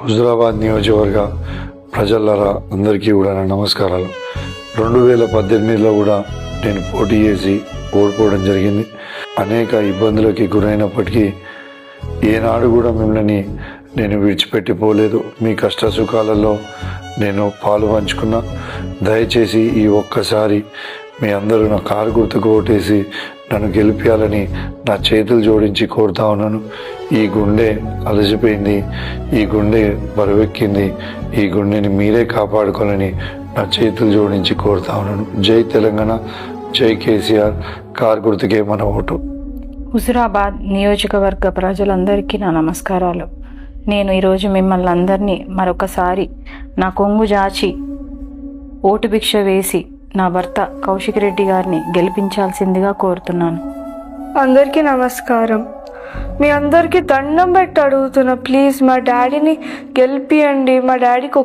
హుజురాబాద్ నియోజకవర్గ ప్రజలరా అందరికీ కూడా నా నమస్కారాలు. 2018లో కూడా నేను పోటీ చేసి ఓడిపోవడం జరిగింది. అనేక ఇబ్బందులకి గురైనప్పటికీ ఏనాడు కూడా మిమ్మల్ని నేను విడిచిపెట్టిపోలేదు. మీ కష్ట సుఖాలలో నేను పాలు పంచుకున్నా. దయచేసి ఈ ఒక్కసారి మీ అందరూ నా కారు గుర్తుకు ఓటేసి నన్ను గెలిపించాలని నా చేతులు జోడించి కోరుతా ఉన్నాను. ఈ గుండె అలసిపోయింది, ఈ గుండె బరువెక్కింది, ఈ గుండెని మీరే కాపాడుకోవాలని నా చేతులు జోడించి కోరుతా ఉన్నాను. జై తెలంగాణ, జై కేసీఆర్. కారు గుర్తుకే మన ఓటు. హుజురాబాద్ నియోజకవర్గ ప్రజలందరికీ నా నమస్కారాలు. నేను ఈరోజు మిమ్మల్ని అందరినీ మరొకసారి నా కొంగు జాచి ఓటు భిక్ష వేసి నా భర్త కౌశిక్ రెడ్డి గారిని గెలిపించాల్సిందిగా కోరుతున్నాను. అందరికీ నమస్కారం. మీ అందరికీ దండం పెట్టి అడుగుతున్నా, ప్లీజ్ మా డాడీని గెలిపియండి. మా డాడీకి